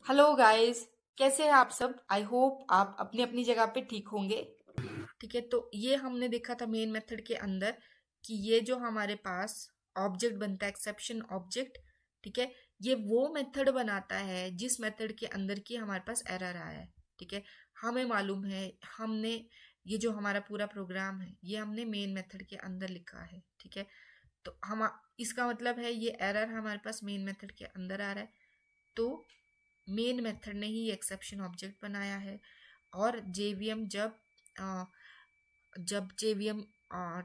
Hello guys. कैसे हैं आप सब? आई होप आप अपनी अपनी जगह पे ठीक होंगे। ठीक है, तो ये हमने देखा था मेन मेथड के अंदर कि ये जो हमारे पास ऑब्जेक्ट बनता है एक्सेप्शन ऑब्जेक्ट। ठीक है, ये वो मेथड बनाता है जिस मेथड के अंदर की हमारे पास एरर आया है। ठीक है, हमें मालूम है, हमने ये जो हमारा पूरा प्रोग्राम है ये हमने मेन मेथड के अंदर लिखा है। ठीक है, तो हम इसका मतलब है ये एरर हमारे पास मेन मेथड के अंदर आ रहा है। तो मेन मेथड ने ही एक्सेप्शन ऑब्जेक्ट बनाया है। और जेवीएम जब जेवीएम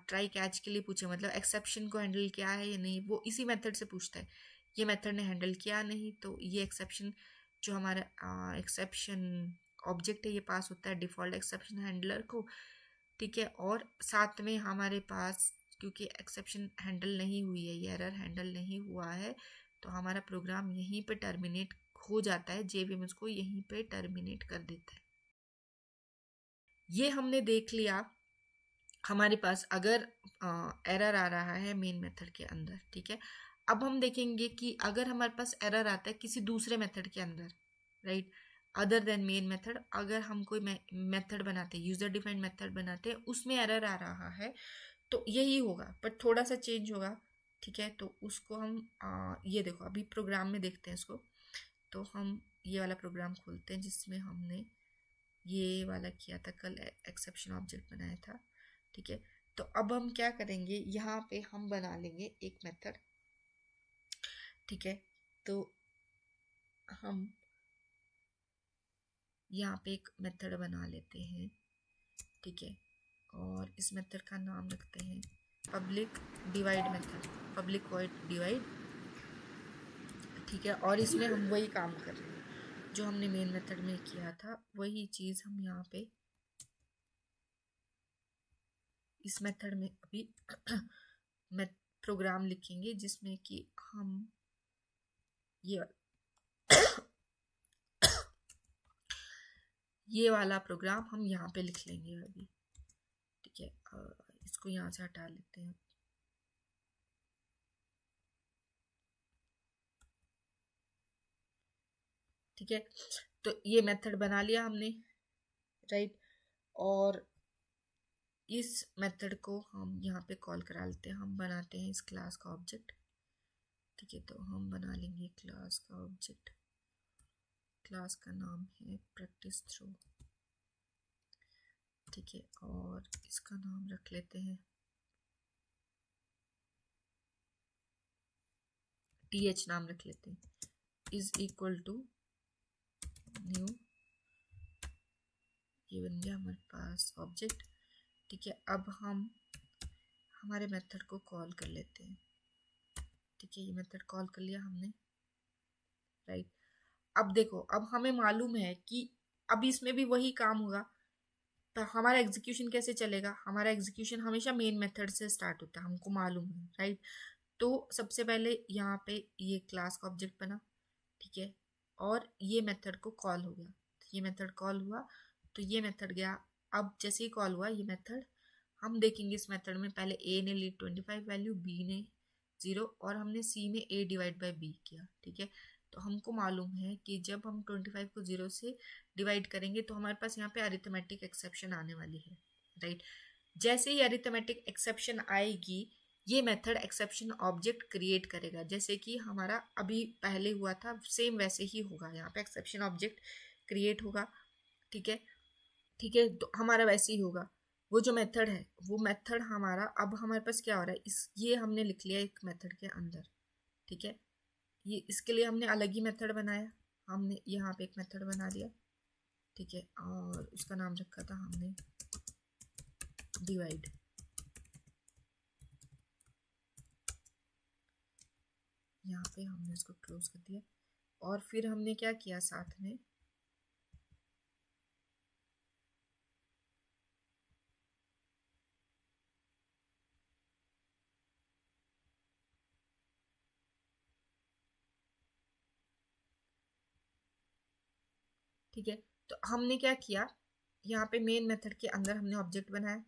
ट्राई कैच के लिए पूछे, मतलब एक्सेप्शन को हैंडल किया है या नहीं, वो इसी मेथड से पूछता है। ये मेथड ने हैंडल किया नहीं तो ये एक्सेप्शन जो हमारा एक्सेप्शन ऑब्जेक्ट है ये पास होता है डिफॉल्ट एक्सेप्शन हैंडलर को। ठीक है, और साथ में हमारे पास क्योंकि एक्सेप्शन हैंडल नहीं हुई है, ये एरर हैंडल नहीं हुआ है, तो हमारा प्रोग्राम यहीं पे टर्मिनेट हो जाता है। जेवीएम उसको यहीं पे टर्मिनेट कर देता है। ये हमने देख लिया। हमारे पास अगर एरर आ रहा है मेन मेथड के अंदर, ठीक है, अब हम देखेंगे कि अगर हमारे पास एरर आता है किसी दूसरे मेथड के अंदर, right, other than main method, अगर हम कोई मेथड बनाते हैं, यूजर डिफाइंड मेथड बनाते हैं, उसमें एरर आ रहा है, तो यही होगा पर थोड़ा सा चेंज होगा। ठीक है, तो उसको हम ये देखो अभी प्रोग्राम में देखते हैं इसको। तो हम ये वाला प्रोग्राम खोलते हैं जिसमें हमने ये वाला किया था, कल एक्सेप्शन ऑब्जेक्ट बनाया था। ठीक है, तो अब हम क्या करेंगे, यहाँ पे हम बना लेंगे एक मेथड। ठीक है, तो हम यहाँ पे एक मेथड बना लेते हैं। ठीक है, और इस मेथड का नाम रखते हैं public divide method, public void divide. ठीक है, और इसमें हम वही काम कर रहे हैं जो हमने मेन मेथड में किया था, वही चीज़ हम यहाँ पे इस मेथड में अभी मैं प्रोग्राम लिखेंगे जिसमें कि हम ये ये वाला प्रोग्राम हम यहाँ पे लिख लेंगे अभी। ठीक है, इसको यहाँ से हटा लेते हैं। ठीक है, तो ये मेथड बना लिया हमने, राइट। और इस मेथड को हम यहाँ पे कॉल करा लेते हैं, हम बनाते हैं इस क्लास का ऑब्जेक्ट। ठीक है, तो हम बना लेंगे क्लास का ऑब्जेक्ट। क्लास का नाम है प्रैक्टिस थ्रो। ठीक है, और इसका नाम रख लेते हैं th नाम रख लेते हैं, इज इक्वल टू न्यू। ये बन गया हमारे पास ऑब्जेक्ट। ठीक है, अब हम हमारे मेथड को कॉल कर लेते हैं। ठीक है, ये मेथड कॉल कर लिया हमने, राइट। अब देखो, अब हमें मालूम है कि अब इसमें भी वही काम होगा। तो हमारा एग्जीक्यूशन कैसे चलेगा? हमारा एग्जीक्यूशन हमेशा मेन मेथड से स्टार्ट होता है, हमको मालूम है, राइट। तो सबसे पहले यहाँ पे ये क्लास का ऑब्जेक्ट बना। ठीक है, और ये मेथड को कॉल हो गया, तो ये मेथड कॉल हुआ, तो ये मेथड गया। अब जैसे ही कॉल हुआ ये मेथड, हम देखेंगे इस मेथड में पहले ए ने ली 25 वैल्यू, बी ने 0, और हमने सी में ए डिवाइड बाई बी किया। ठीक है, तो हमको मालूम है कि जब हम 25 को 0 से डिवाइड करेंगे तो हमारे पास यहाँ पे अरिथमेटिक एक्सेप्शन आने वाली है, राइट। जैसे ही अरिथमेटिक एक्सेप्शन आएगी, ये मेथड एक्सेप्शन ऑब्जेक्ट क्रिएट करेगा, जैसे कि हमारा अभी पहले हुआ था सेम वैसे ही होगा, यहाँ पे एक्सेप्शन ऑब्जेक्ट क्रिएट होगा। ठीक है, ठीक है, तो हमारा वैसे ही होगा। वो जो मेथड है वो मेथड हमारा, अब हमारे पास क्या हो रहा है, इस ये हमने लिख लिया एक मेथड के अंदर। ठीक है, ये इसके लिए हमने अलग ही मेथड बनाया, हमने यहाँ पे एक मेथड बना दिया। ठीक है, और उसका नाम रखा था हमने डिवाइड। यहाँ पे हमने इसको क्लोज कर दिया, और फिर हमने क्या किया साथ में, ठीक है, तो हमने क्या किया, यहाँ पे मेन मेथड के अंदर हमने ऑब्जेक्ट बनाया।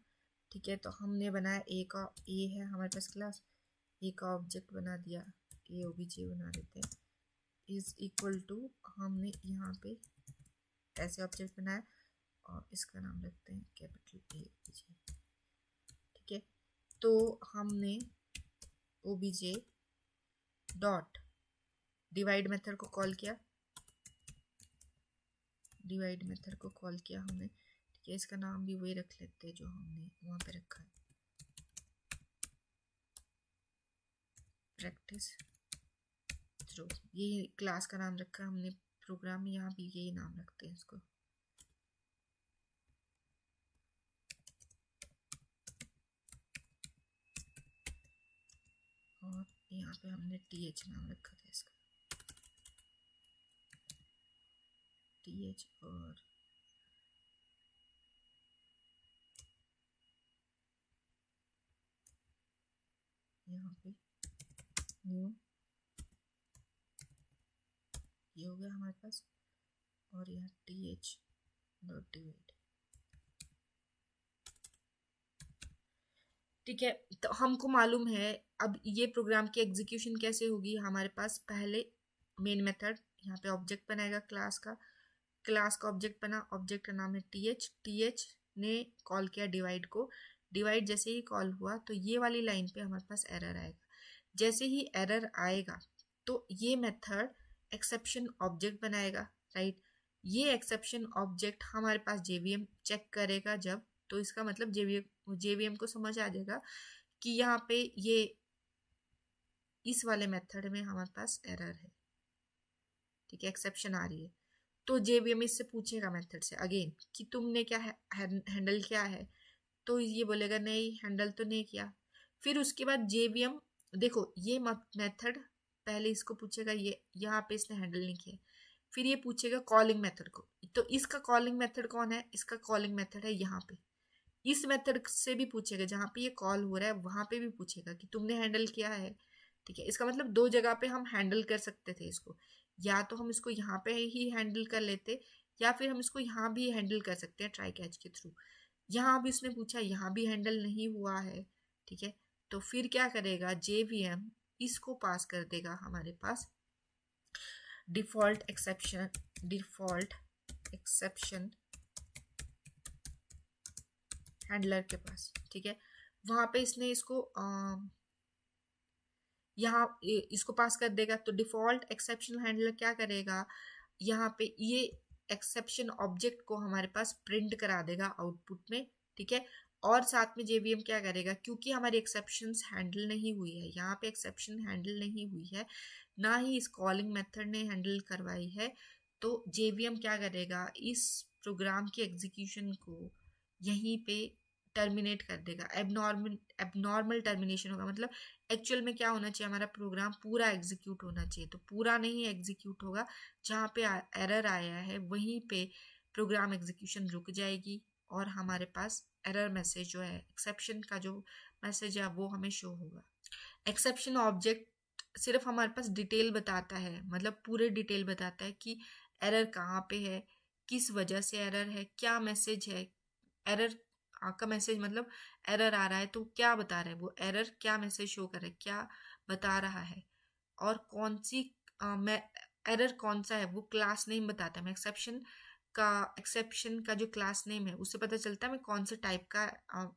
ठीक है, तो हमने बनाया ए का, ए है हमारे पास क्लास, ए का ऑब्जेक्ट बना दिया, ए ओबीजे बना देते हैं, इज इक्वल टू, हमने यहाँ यहाँ पे ऐसे ऑब्जेक्ट बनाया और इसका नाम रखते हैं कैपिटल ए बी जे। ठीक है, तो हमने ओबीजे डॉट डिवाइड मेथड को कॉल किया, डिवाइड मेथड को कॉल किया हमने। ठीक है, इसका नाम भी वही रख लेते हैं जो हमने वहाँ पे रखा है, प्रैक्टिस थ्रू। ये क्लास का नाम रखा हमने, प्रोग्राम में यहाँ भी यही नाम रखते हैं इसको। और यहाँ पे हमने टीएच नाम रखा था इसका, टीएच। और यहाँ पे न्यू, ये हो गया हमारे पास। और यहाँ टीएच डॉट डिवाइड। ठीक है, तो हमको मालूम है अब ये प्रोग्राम की एग्जीक्यूशन कैसे होगी। हमारे पास पहले मेन मेथड यहाँ पे ऑब्जेक्ट बनाएगा क्लास का, क्लास का ऑब्जेक्ट बना, ऑब्जेक्ट का नाम है टीएच, टीएच ने कॉल किया डिवाइड को, डिवाइड जैसे ही कॉल हुआ तो ये वाली लाइन पे हमारे पास एरर आएगा। जैसे ही एरर आएगा तो ये मेथड एक्सेप्शन ऑब्जेक्ट बनाएगा, राइट। ये एक्सेप्शन ऑब्जेक्ट हमारे पास जेवीएम चेक करेगा जब, तो इसका मतलब जेवीएम को समझ आ जाएगा कि यहाँ पे ये इस वाले मेथड में हमारे पास एरर है। ठीक है, एक्सेप्शन आ रही है, तो जेवीएम इससे पूछेगा मेथड से अगेन कि तुमने क्या हैंडल किया है, तो ये बोलेगा नहीं हैंडल तो नहीं किया। फिर उसके बाद जेवीएम देखो ये मेथड पहले इसको पूछेगा ये यहाँ पे इसने हैंडल नहीं किया, फिर ये पूछेगा कॉलिंग मेथड को, तो इसका कॉलिंग मेथड कौन है, इसका कॉलिंग मेथड है यहाँ पे। इस मेथड से भी पूछेगा जहाँ पे ये कॉल हो रहा है वहां पे भी पूछेगा कि तुमने हैंडल किया है। ठीक है, इसका मतलब दो जगह पे हम हैंडल कर सकते थे इसको, या तो हम इसको यहाँ पे ही हैंडल कर लेते या फिर हम इसको यहाँ भी हैंडल कर सकते हैं ट्राई कैच के थ्रू। यहाँ भी उसने पूछा, यहाँ भी हैंडल नहीं हुआ है। ठीक है, तो फिर क्या करेगा जेवीएम इसको पास कर देगा हमारे पास default exception, default exception handler के पास। ठीक है, वहां पे इसने इसको यहाँ इसको पास कर देगा, तो डिफॉल्ट एक्सेप्शन हैंडलर क्या करेगा, यहाँ पे ये एक्सेप्शन ऑब्जेक्ट को हमारे पास प्रिंट करा देगा आउटपुट में। ठीक है, और साथ में जेवीएम क्या करेगा, क्योंकि हमारी एक्सेप्शंस हैंडल नहीं हुई है, यहाँ पे एक्सेप्शन हैंडल नहीं हुई है, ना ही इस कॉलिंग मेथड ने हैंडल करवाई है, तो जेवीएम क्या करेगा इस प्रोग्राम की एग्जीक्यूशन को यहीं पे टर्मिनेट कर देगा। एबनॉर्मल टर्मिनेशन होगा, मतलब एक्चुअल में क्या होना चाहिए, हमारा प्रोग्राम पूरा एग्जीक्यूट होना चाहिए, तो पूरा नहीं एग्जीक्यूट होगा, जहाँ पे एरर आया है वहीं पे प्रोग्राम एग्जीक्यूशन रुक जाएगी और हमारे पास एरर मैसेज जो है, एक्सेप्शन का जो मैसेज है वो हमें शो होगा। एक्सेप्शन ऑब्जेक्ट सिर्फ हमारे पास डिटेल बताता है, मतलब पूरे डिटेल बताता है कि एरर कहाँ पे है, किस वजह से एरर है, क्या मैसेज है। एरर का मैसेज मतलब एरर आ रहा है तो क्या बता रहा है वो एरर, क्या मैसेज शो कर रहा है, क्या बता रहा है, और कौन सी एरर कौन सा है वो क्लास नेम बताता है। मैं एक्सेप्शन का जो क्लास नेम है उससे पता चलता है मैं कौन से टाइप का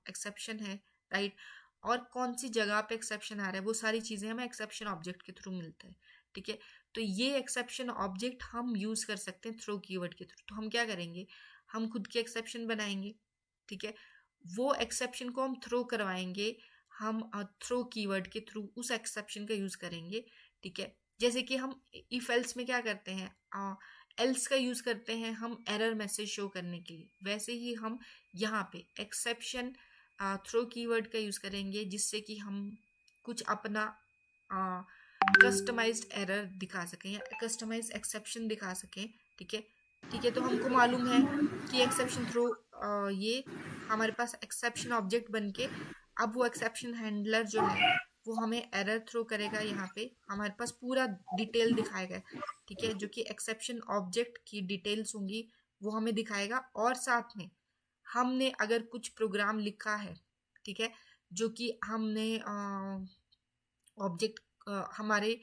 एक्सेप्शन है, राइट, और कौन सी जगह पे एक्सेप्शन आ रहा है, वो सारी चीजें हमें एक्सेप्शन ऑब्जेक्ट के थ्रू मिलता है। ठीक है, तो ये एक्सेप्शन ऑब्जेक्ट हम यूज कर सकते हैं थ्रो कीवर्ड के थ्रू। तो हम क्या करेंगे, हम खुद के एक्सेप्शन बनाएंगे। ठीक है, वो एक्सेप्शन को हम थ्रो करवाएंगे, हम थ्रो कीवर्ड के थ्रू उस एक्सेप्शन का यूज करेंगे। ठीक है, जैसे कि हम इफ एल्स में क्या करते हैं, एल्स का यूज करते हैं हम एरर मैसेज शो करने के लिए, वैसे ही हम यहाँ पे एक्सेप्शन थ्रो कीवर्ड का यूज करेंगे जिससे कि हम कुछ अपना कस्टमाइज्ड एरर दिखा सकें या कस्टमाइज्ड एक्सेप्शन दिखा सकें। ठीक है, ठीक है, तो हमको मालूम है कि एक्सेप्शन थ्रो ये हमारे पास एक्सेप्शन ऑब्जेक्ट बनके अब वो एक्सेप्शन हैंडलर जो है वो हमें एरर थ्रो करेगा, यहाँ पे हमारे पास पूरा डिटेल दिखाएगा। ठीक है, जो कि एक्सेप्शन ऑब्जेक्ट की डिटेल्स होंगी वो हमें दिखाएगा, और साथ में हमने अगर कुछ प्रोग्राम लिखा है, ठीक है, जो कि हमने ऑब्जेक्ट हमारे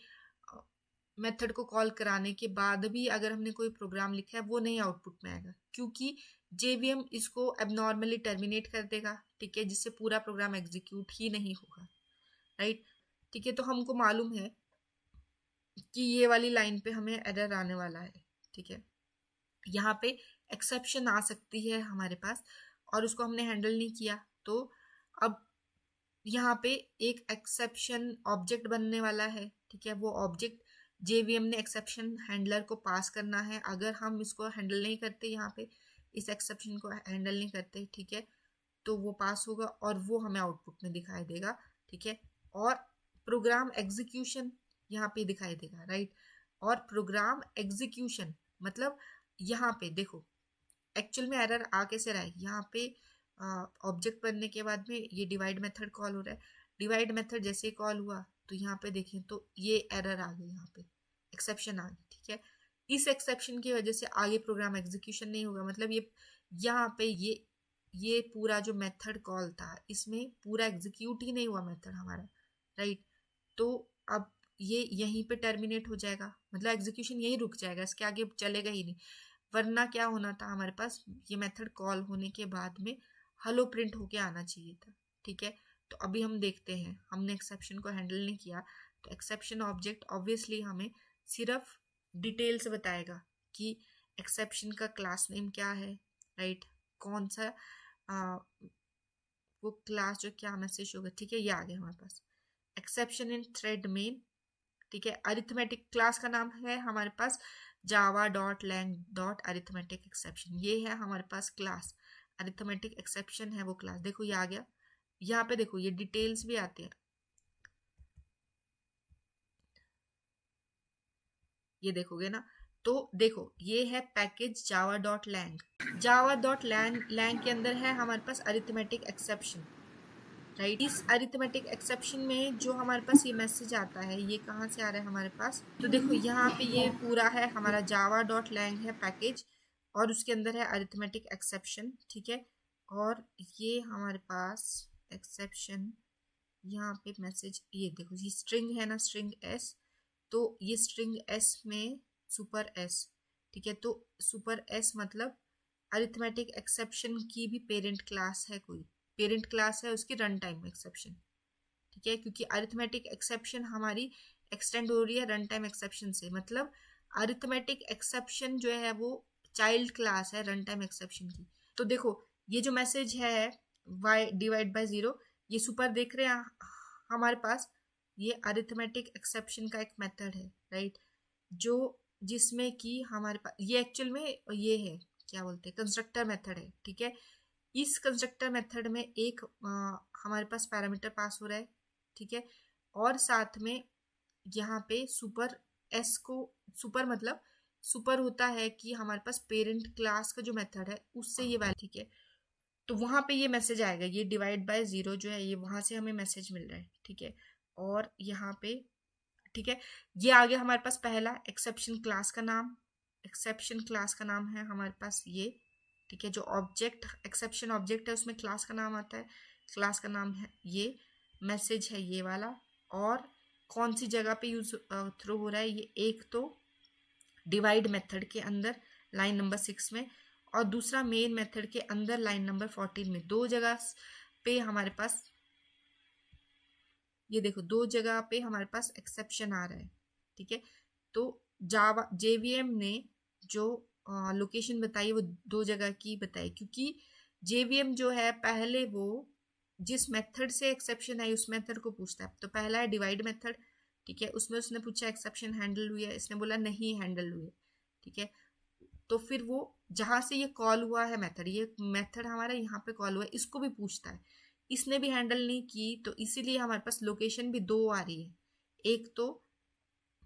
मेथड को कॉल कराने के बाद भी अगर हमने कोई प्रोग्राम लिखा है वो नहीं आउटपुट में आएगा, क्योंकि जेवीएम इसको एबनॉर्मली टर्मिनेट कर देगा, ठीक है, जिससे पूरा प्रोग्राम एग्जीक्यूट ही नहीं होगा, राइट। ठीक है, तो हमको मालूम है कि ये वाली लाइन पे हमें एरर आने वाला है, ठीक है। यहाँ पे एक्सेप्शन आ सकती है हमारे पास और उसको हमने हैंडल नहीं किया, तो अब यहाँ पे एक एक्सेप्शन ऑब्जेक्ट बनने वाला है, ठीक है। वो ऑब्जेक्ट जेवीएम ने एक्सेप्शन हैंडलर को पास करना है। अगर हम इसको हैंडल नहीं करते, यहाँ पे इस एक्सेप्शन को हैंडल नहीं करते, ठीक है, तो वो पास होगा और वो हमें आउटपुट में दिखाई देगा, ठीक है। और प्रोग्राम एग्जीक्यूशन यहाँ पे दिखाई देगा, राइट। और प्रोग्राम एग्जीक्यूशन मतलब यहाँ पे देखो एक्चुअल में एरर आ कैसे रहा है, यहाँ पे ऑब्जेक्ट बनने के बाद में ये डिवाइड मेथड कॉल हो रहा है। डिवाइड मेथड जैसे ही कॉल हुआ तो यहाँ पे देखें तो ये एरर आ गई, यहाँ पे एक्सेप्शन आ गई, ठीक है। इस एक्सेप्शन की वजह से आगे प्रोग्राम एग्जीक्यूशन नहीं होगा, मतलब ये यहाँ पे ये पूरा जो मेथड कॉल था इसमें पूरा एग्जीक्यूट ही नहीं हुआ मेथड हमारा, राइट। तो अब ये यहीं पे टर्मिनेट हो जाएगा, मतलब एग्जीक्यूशन यहीं रुक जाएगा, इसके आगे चलेगा ही नहीं। वरना क्या होना था, हमारे पास ये मेथड कॉल होने के बाद में हेलो प्रिंट होके आना चाहिए था, ठीक है। तो अभी हम देखते हैं, हमने एक्सेप्शन को हैंडल नहीं किया, तो एक्सेप्शन ऑब्जेक्ट ऑब्वियसली हमें सिर्फ डिटेल्स बताएगा कि एक्सेप्शन का क्लास नेम क्या है, राइट, कौन सा वो क्लास जो क्या मैसेज होगा, ठीक है। ये आ गया हमारे पास एक्सेप्शन इन थ्रेड मेन, ठीक है। अरिथमेटिक क्लास का नाम है हमारे पास Java dot lang dot arithmetic exception, ये है हमारे पास क्लास। अरिथमेटिक एक्सेप्शन है वो क्लास, देखो ये आ गया। यहाँ पे देखो ये डिटेल्स भी आते हैं, ये देखोगे ना, तो देखो ये है package Java dot lang. Java dot lang के अंदर है हमारे पास अरिथमेटिक एक्सेप्शन, राइट। इस अरिथमेटिक एक्सेप्शन में जो हमारे पास ये मैसेज आता है, ये कहाँ से आ रहा है हमारे पास, तो देखो यहाँ पे ये पूरा है हमारा जावा डॉट लैंग है पैकेज, और उसके अंदर है अरिथमेटिक एक्सेप्शन, ठीक है। और ये हमारे पास एक्सेप्शन, यहाँ पे मैसेज, ये देखो ये स्ट्रिंग है ना, स्ट्रिंग एस, तो ये स्ट्रिंग एस में सुपर एस, ठीक है। तो सुपर एस मतलब अरिथमेटिक एक्सेप्शन की भी पेरेंट क्लास है, कोई पेरेंट क्लास है उसकी रन टाइम एक्सेप्शन, ठीक है। क्योंकि अरिथमेटिक एक्सेप्शन हमारी एक्सटेंड हो रही है रन टाइम एक्सेप्शन से, मतलब अरिथमेटिक एक्सेप्शन जो है वो चाइल्ड क्लास है रन टाइम एक्सेप्शन की। तो देखो ये जो मैसेज है y डिवाइड बाय 0, ये सुपर देख रहे हैं हमारे पास, ये अरिथमेटिक एक्सेप्शन का एक मेथड है, राइट, जो जिसमें कि हमारे पास ये एक्चुअल में ये है क्या बोलते हैं कंस्ट्रक्टर मेथड है, ठीक है। इस कंस्ट्रक्टर मेथड में एक हमारे पास पैरामीटर पास हो रहा है, ठीक है। और साथ में यहाँ पे सुपर एस को, सुपर मतलब सुपर होता है कि हमारे पास पेरेंट क्लास का जो मेथड है उससे ये वैल्यू, ठीक है। तो वहां पे ये मैसेज आएगा, ये डिवाइड बाय 0 जो है ये वहां से हमें मैसेज मिल रहा है, ठीक है। और यहाँ पे ठीक है, ये आ गया हमारे पास पहला एक्सेप्शन क्लास का नाम। एक्सेप्शन क्लास का नाम है हमारे पास ये, ठीक है। जो ऑब्जेक्ट एक्सेप्शन ऑब्जेक्ट है उसमें क्लास का नाम आता है, क्लास का नाम है ये, मैसेज है ये वाला। और कौन सी जगह पे यूज थ्रो हो रहा है ये, एक तो डिवाइड मेथड के अंदर लाइन नंबर 6 में, और दूसरा मेन मेथड के अंदर लाइन नंबर 14 में। दो जगह पे हमारे पास, ये देखो दो जगह पे हमारे पास एक्सेप्शन आ रहा है, ठीक है। तो जावा जेवीएम ने जो लोकेशन बताई वो दो जगह की बताई, क्योंकि जेवीएम जो है पहले वो जिस मेथड से एक्सेप्शन आई उस मेथड को पूछता है। तो पहला है डिवाइड मेथड, ठीक है, उसमें उसने पूछा एक्सेप्शन हैंडल हुई है, इसने बोला नहीं हैंडल हुई है, ठीक है। तो फिर वो जहां से ये कॉल हुआ है मेथड, ये मेथड हमारा यहाँ पे कॉल हुआ है, इसको भी पूछता है, इसने भी हैंडल नहीं की, तो इसीलिए हमारे पास लोकेशन भी दो आ रही है। एक तो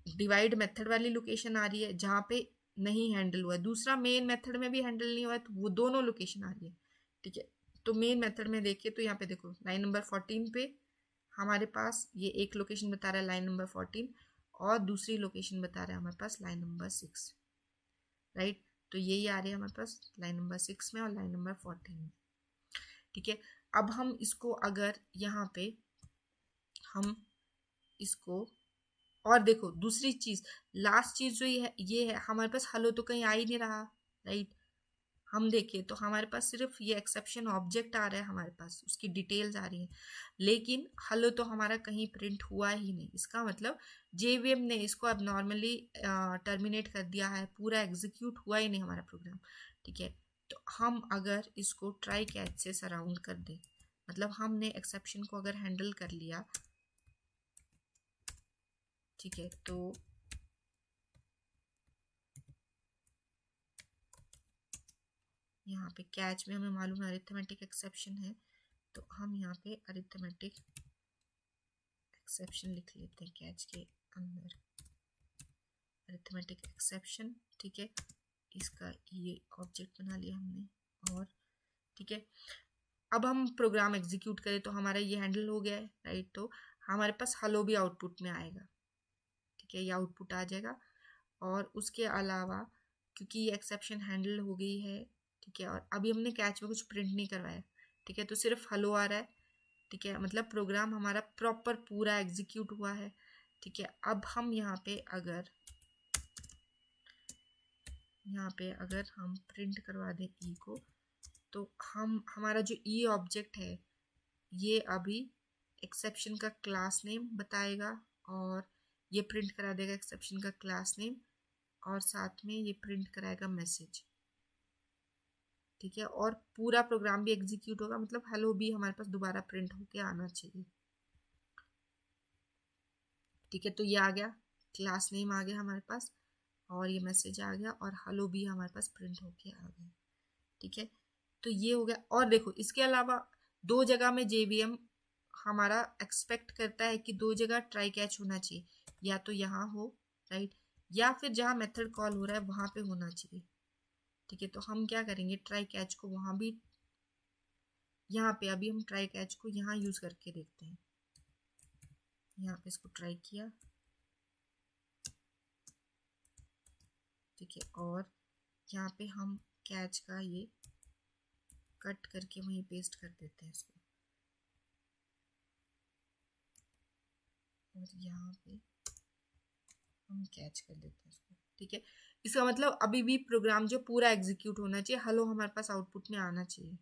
डिवाइड मेथड वाली लोकेशन आ रही है जहाँ पे नहीं हैंडल हुआ है, दूसरा मेन मेथड में भी हैंडल नहीं हुआ है, तो वो दोनों लोकेशन आ रही है, ठीक है। तो मेन मेथड में देखिए तो यहाँ पे देखो लाइन नंबर 14 पे हमारे पास ये एक लोकेशन बता रहा है लाइन नंबर 14, और दूसरी लोकेशन बता रहा है हमारे पास लाइन नंबर 6, राइट। तो यही आ रही है हमारे पास लाइन नंबर 6 में और लाइन नंबर 14 में, ठीक है। अब हम इसको अगर यहाँ पे हम इसको और देखो दूसरी चीज, लास्ट चीज जो ये है हमारे पास हेलो तो कहीं आ ही नहीं रहा, राइट। हम देखें तो हमारे पास सिर्फ ये एक्सेप्शन ऑब्जेक्ट आ रहा है, हमारे पास उसकी डिटेल्स आ रही है, लेकिन हेलो तो हमारा कहीं प्रिंट हुआ ही नहीं। इसका मतलब जेवीएम ने इसको अब नॉर्मली टर्मिनेट कर दिया है, पूरा एग्जीक्यूट हुआ ही नहीं हमारा प्रोग्राम, ठीक है। तो हम अगर इसको ट्राई कैच से सराउंड कर दें, मतलब हमने एक्सेप्शन को अगर हैंडल कर लिया, ठीक है, तो यहाँ पे कैच में हमें मालूम है अरिथमेटिक एक्सेप्शन है, तो हम यहाँ पे अरिथमेटिक एक्सेप्शन लिख लेते हैं कैच के अंदर, अरिथमेटिक एक्सेप्शन, ठीक है। इसका ये ऑब्जेक्ट बना लिया हमने, और ठीक है, अब हम प्रोग्राम एग्जीक्यूट करें तो हमारा ये हैंडल हो गया है, राइट। तो हमारे पास हेलो भी आउटपुट में आएगा, ठीक है, ये आउटपुट आ जाएगा। और उसके अलावा क्योंकि ये एक्सेप्शन हैंडल हो गई है, ठीक है, और अभी हमने कैच में कुछ प्रिंट नहीं करवाया, ठीक है, तो सिर्फ हेलो आ रहा है, ठीक है, मतलब प्रोग्राम हमारा प्रॉपर पूरा एग्जीक्यूट हुआ है, ठीक है। अब हम यहाँ पे अगर हम प्रिंट करवा दें ई को, तो हमारा जो ई ऑब्जेक्ट है ये अभी एक्सेप्शन का क्लास नेम बताएगा, और ये प्रिंट करा देगा एक्सेप्शन का क्लास नेम, और साथ में ये प्रिंट कराएगा मैसेज, ठीक है, और पूरा प्रोग्राम भी एग्जीक्यूट होगा, मतलब हेलो भी हमारे पास दोबारा प्रिंट होके आना चाहिए, ठीक है। तो ये आ गया, क्लास नेम आ गया हमारे पास, और ये मैसेज आ गया, और हेलो भी हमारे पास प्रिंट होके आ गया, ठीक है। तो ये हो गया। और देखो इसके अलावा दो जगह में जेवीएम हमारा एक्सपेक्ट करता है कि दो जगह ट्राई कैच होना चाहिए, या तो यहाँ हो, राइट, या फिर जहाँ मेथड कॉल हो रहा है वहां पे होना चाहिए, ठीक है। तो हम क्या करेंगे, ट्राई कैच को वहां भी, यहाँ पे अभी हम ट्राई कैच को यहाँ यूज करके देखते हैं। यहाँ पे इसको ट्राई किया, ठीक है, और यहाँ पे हम कैच का ये कट करके वहीं पेस्ट कर देते हैं इसको, और यहाँ पे हम कैच कर देते हैं इसको, ठीक है। इसका मतलब अभी भी प्रोग्राम जो पूरा एग्जीक्यूट होना चाहिए, हेलो हमारे पास आउटपुट में आना चाहिए,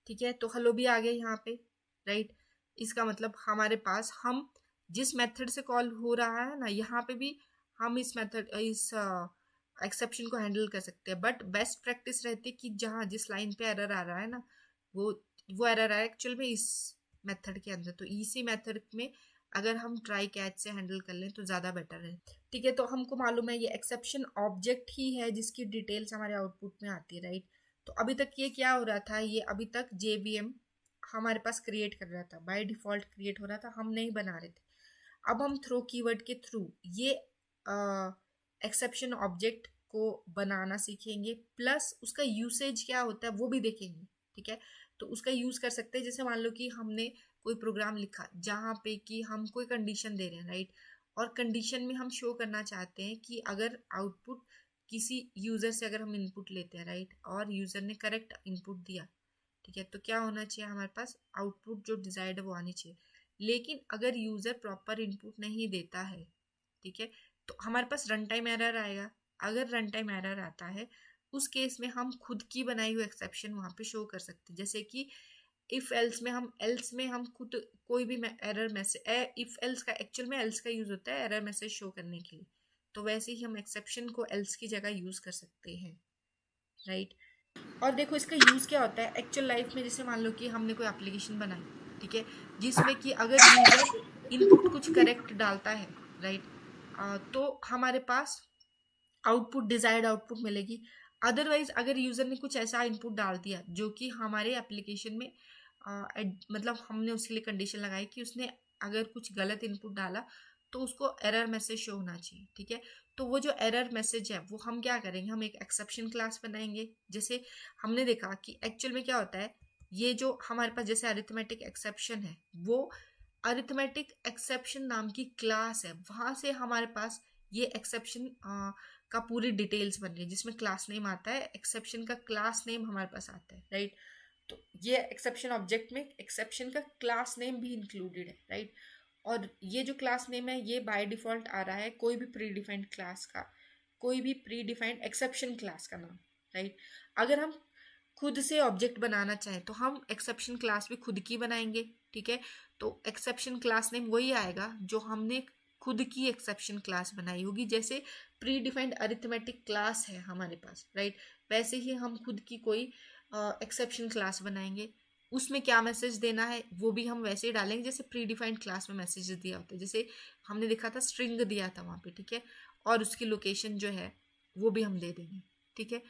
ठीक है। तो हेलो भी आ गया यहाँ पे, राइट। इसका मतलब हमारे पास हम जिस मेथड से कॉल हो रहा है ना, यहाँ पे भी हम इस एक्सेप्शन को हैंडल कर सकते हैं, बट बेस्ट प्रैक्टिस रहती है कि जहाँ जिस लाइन पे एरर आ रहा है ना, वो वो एरर है एक्चुअल में इस मेथड के अंदर, तो इसी मेथड में अगर हम ट्राई कैच से हैंडल कर लें तो ज़्यादा बेटर है, ठीक है। तो हमको मालूम है ये एक्सेप्शन ऑब्जेक्ट ही है जिसकी डिटेल्स हमारे आउटपुट में आती है, राइट। तो अभी तक ये क्या हो रहा था, ये अभी तक जेवीएम हमारे पास क्रिएट कर रहा था, बाय डिफॉल्ट क्रिएट हो रहा था, हम नहीं बना रहे थे। अब हम थ्रो कीवर्ड के थ्रू ये एक्सेप्शन ऑब्जेक्ट को बनाना सीखेंगे, प्लस उसका यूसेज क्या होता है वो भी देखेंगे, ठीक है। तो उसका यूज कर सकते हैं, जैसे मान लो कि हमने कोई प्रोग्राम लिखा जहाँ पे कि हम कोई कंडीशन दे रहे हैं, राइट, और कंडीशन में हम शो करना चाहते हैं कि अगर आउटपुट किसी यूजर से अगर हम इनपुट लेते हैं, राइट, और यूजर ने करेक्ट इनपुट दिया, ठीक है, तो क्या होना चाहिए, हमारे पास आउटपुट जो डिजायर्ड है वो आनी चाहिए। लेकिन अगर यूजर प्रॉपर इनपुट नहीं देता है, ठीक है, तो हमारे पास रन टाइम एरर आएगा। अगर रन टाइम एरर आता है उस केस में हम खुद की बनाई हुई एक्सेप्शन वहां पे शो कर सकते हैं, जैसे कि इफ एल्स में हम खुद कोई भी एरर मैसेज, इफ एल्स का एक्चुअल में एल्स का यूज होता है एरर मैसेज शो करने के लिए, तो वैसे ही हम एक्सेप्शन को एल्स की जगह यूज कर सकते हैं, राइट। और देखो इसका यूज क्या होता है एक्चुअल लाइफ में, जैसे मान लो कि हमने कोई एप्लीकेशन बनाई, ठीक है, जिसमें कि अगर यूजर इनपुट कुछ करेक्ट डालता है, राइट, तो हमारे पास आउटपुट डिजायर्ड आउटपुट मिलेगी। अदरवाइज अगर यूजर ने कुछ ऐसा इनपुट डाल दिया जो कि हमारे एप्लीकेशन में मतलब हमने उसके लिए कंडीशन लगाई कि उसने अगर कुछ गलत इनपुट डाला तो उसको एरर मैसेज शो होना चाहिए, ठीक है। तो वो जो एरर मैसेज है वो हम क्या करेंगे, हम एक एक्सेप्शन क्लास बनाएंगे। जैसे हमने देखा कि एक्चुअल में क्या होता है, ये जो हमारे पास जैसे अरिथमेटिक एक्सेप्शन है, वो अरिथमेटिक एक्सेप्शन नाम की क्लास है, वहां से हमारे पास ये एक्सेप्शन का पूरी डिटेल्स बन रही है, जिसमें क्लास नेम आता है, एक्सेप्शन का क्लास नेम हमारे पास आता है, राइट। तो ये एक्सेप्शन ऑब्जेक्ट में एक्सेप्शन का क्लास नेम भी इंक्लूडेड है, राइट। और ये जो क्लास नेम है ये बाय डिफॉल्ट आ रहा है कोई भी प्री डिफाइंड क्लास का, कोई भी प्री डिफाइंड एक्सेप्शन क्लास का नाम, राइट। अगर हम खुद से ऑब्जेक्ट बनाना चाहें तो हम एक्सेप्शन क्लास भी खुद की बनाएंगे, ठीक है। तो एक्सेप्शन क्लास नेम वही आएगा जो हमने खुद की एक्सेप्शन क्लास बनाई होगी। जैसे प्री डिफाइंड अरिथमेटिक क्लास है हमारे पास, राइट, वैसे ही हम खुद की कोई एक्सेप्शन क्लास बनाएंगे। उसमें क्या मैसेज देना है वो भी हम वैसे ही डालेंगे जैसे प्री डिफाइंड क्लास में मैसेज दिया होता है। जैसे हमने देखा था स्ट्रिंग दिया था वहाँ पे, ठीक है, और उसकी लोकेशन जो है वो भी हम दे देंगे, ठीक है।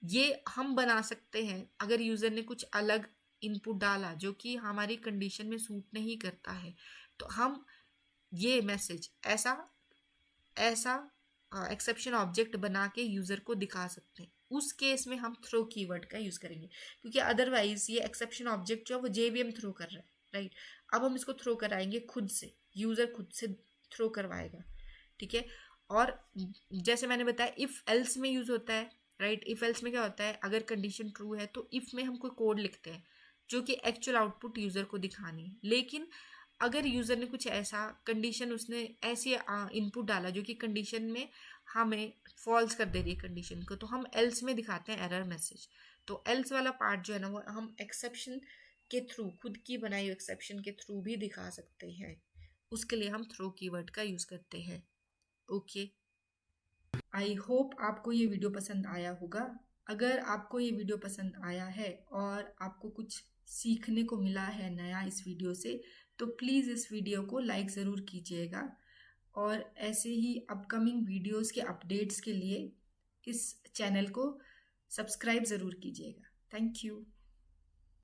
ये हम बना सकते हैं अगर यूज़र ने कुछ अलग इनपुट डाला जो कि हमारी कंडीशन में सूट नहीं करता है, तो हम ये मैसेज ऐसा ऐसा एक्सेप्शन ऑब्जेक्ट बना के यूज़र को दिखा सकते हैं। उस केस में हम थ्रो कीवर्ड का यूज़ करेंगे, क्योंकि अदरवाइज ये एक्सेप्शन ऑब्जेक्ट जो है वो जेवीएम थ्रो कर रहा है, राइट। अब हम इसको थ्रो कराएंगे खुद से, यूज़र खुद से थ्रो करवाएगा, ठीक है। और जैसे मैंने बताया इफ़ एल्स में यूज़ होता है, राइट। इफ़ एल्स में क्या होता है, अगर कंडीशन ट्रू है तो इफ़ में हम कोई कोड लिखते हैं जो कि एक्चुअल आउटपुट यूज़र को दिखानी है। लेकिन अगर यूज़र ने कुछ ऐसा कंडीशन, उसने ऐसी इनपुट डाला जो कि कंडीशन में हमें फॉल्स कर दे रही है कंडीशन को, तो हम एल्स में दिखाते हैं एरर मैसेज। तो एल्स वाला पार्ट जो है ना वो हम एक्सेप्शन के थ्रू, खुद की बनाई हुई एक्सेप्शन के थ्रू भी दिखा सकते हैं। उसके लिए हम थ्रो कीवर्ड का यूज़ करते हैं। ओके, आई होप आपको ये वीडियो पसंद आया होगा। अगर आपको ये वीडियो पसंद आया है और आपको कुछ सीखने को मिला है नया इस वीडियो से, तो प्लीज़ इस वीडियो को लाइक ज़रूर कीजिएगा। और ऐसे ही अपकमिंग वीडियोस के अपडेट्स के लिए इस चैनल को सब्सक्राइब ज़रूर कीजिएगा। Thank you.